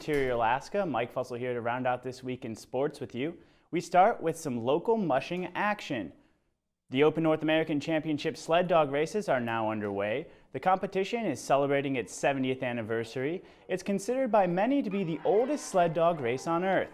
Interior Alaska, Mike Fussell here to round out this week in sports with you. We start with some local mushing action. The Open North American Championship sled dog races are now underway. The competition is celebrating its 70th anniversary. It's considered by many to be the oldest sled dog race on Earth.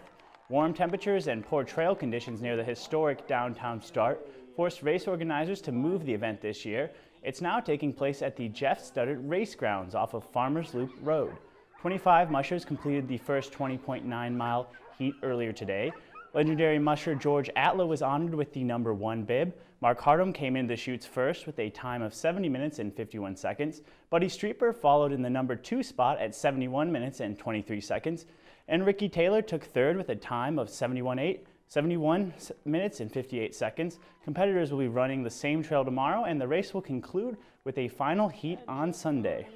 Warm temperatures and poor trail conditions near the historic downtown start forced race organizers to move the event this year. It's now taking place at the Jeff Studdert Race Grounds off of Farmers Loop Road. 25 mushers completed the first 20.9-mile heat earlier today. Legendary musher George Atla was honored with the number 1 bib. Mark Hardum came into the chutes first with a time of 70 minutes and 51 seconds. Buddy Streeper followed in the number 2 spot at 71 minutes and 23 seconds. And Ricky Taylor took third with a time of 71 minutes and 58 seconds. Competitors will be running the same trail tomorrow, and the race will conclude with a final heat on Sunday.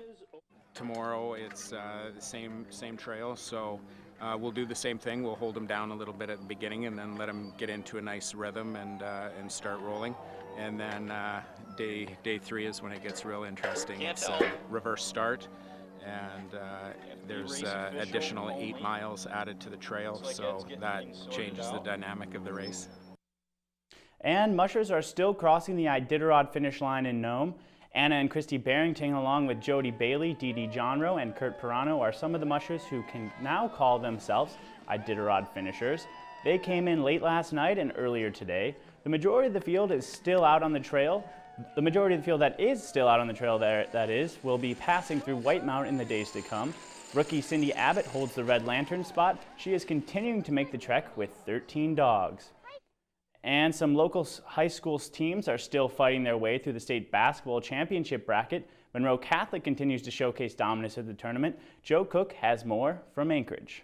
Tomorrow it's the same trail, so we'll do the same thing. We'll hold them down a little bit at the beginning and then let them get into a nice rhythm and start rolling. And then day 3 is when it gets real interesting. It's a reverse start, and there's additional 8 miles added to the trail, so that changes the dynamic of the race. And mushers are still crossing the Iditarod finish line in Nome. Anna and Christy Barrington, along with Jody Bailey, Dee Dee Johnrow, and Kurt Pirano, are some of the mushers who can now call themselves Iditarod finishers. They came in late last night and earlier today. The majority of the field is still out on the trail. The majority of the field that is still out on the trail will be passing through White Mountain in the days to come. Rookie Cindy Abbott holds the Red Lantern spot. She is continuing to make the trek with 13 dogs. And some local high school teams are still fighting their way through the state basketball championship bracket. Monroe Catholic continues to showcase dominance of the tournament. Joe Cook has more from Anchorage.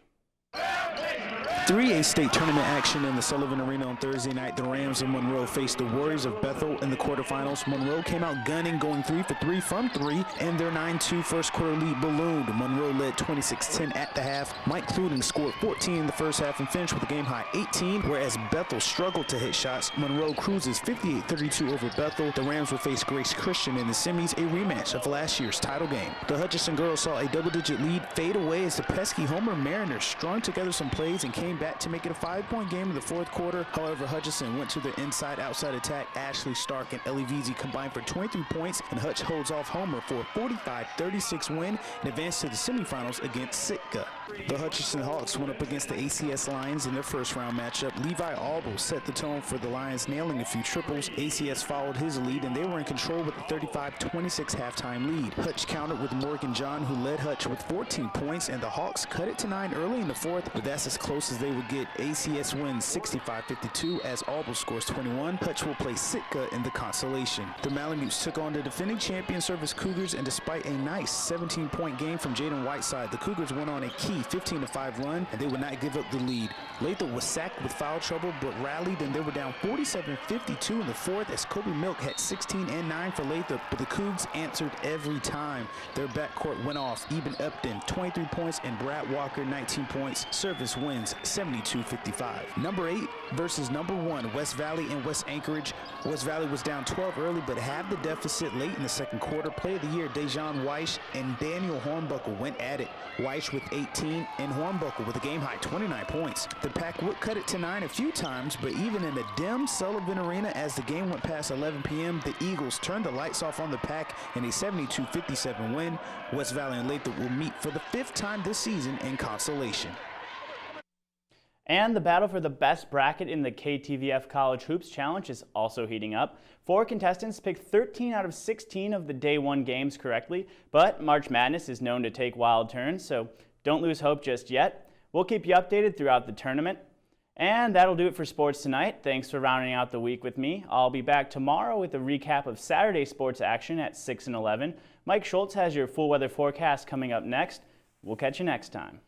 3A state tournament action in the Sullivan Arena on Thursday night. The Rams of Monroe faced the Warriors of Bethel in the quarterfinals. Monroe came out gunning, going 3 for 3 from 3, and their 9-2 first quarter lead ballooned. Monroe led 26-10 at the half. Mike Cluding scored 14 in the first half and finished with a game-high 18, whereas Bethel struggled to hit shots. Monroe cruises 58-32 over Bethel. The Rams will face Grace Christian in the semis, a rematch of last year's title game. The Hutchinson girls saw a double-digit lead fade away as the pesky Homer Mariners strung together some plays and came back to make it a 5-point game in the fourth quarter. However, Hutchinson went to the inside-outside attack. Ashley Stark and Ellie Veazey combined for 23 points, and Hutch holds off Homer for a 45-36 win and advanced to the semifinals against Sitka. The Hutchinson Hawks went up against the ACS Lions in their first-round matchup. Levi Albo set the tone for the Lions, nailing a few triples. ACS followed his lead, and they were in control with a 35-26 halftime lead. Hutch countered with Morgan John, who led Hutch with 14 points, and the Hawks cut it to 9 early in the fourth, but that's as close as they would get. ACS wins 65-52 as Albo scores 21. Hutch will play Sitka in the consolation. The Malamutes took on the defending champion Service Cougars, and despite a nice 17-point game from Jaden Whiteside, the Cougars went on a key 15-5 run, and they would not give up the lead. Lathrop was sacked with foul trouble, but rallied, and they were down 47-52 in the fourth as Kobe Milk had 16 and 9 for Lathrop, but the Cougs answered every time. Their backcourt went off. Eben Upton, 23 points, and Brad Walker, 19 points. Service wins 72-55. Number 8 versus number 1, West Valley and West Anchorage. West Valley was down 12 early, but had the deficit late in the second quarter. Play of the year, Dejan Weiss and Daniel Hornbuckle went at it. Weiss with 18 and Hornbuckle with a game-high 29 points. The Pack would cut it to 9 a few times, but even in the dim Sullivan Arena as the game went past 11 p.m., the Eagles turned the lights off on the Pack in a 72-57 win. West Valley and Lathrop will meet for the 5th time this season in consolation. And the battle for the best bracket in the KTVF College Hoops Challenge is also heating up. 4 contestants picked 13 out of 16 of the Day 1 games correctly, but March Madness is known to take wild turns, so don't lose hope just yet. We'll keep you updated throughout the tournament. And that'll do it for sports tonight. Thanks for rounding out the week with me. I'll be back tomorrow with a recap of Saturday sports action at 6 and 11. Mike Schultz has your full weather forecast coming up next. We'll catch you next time.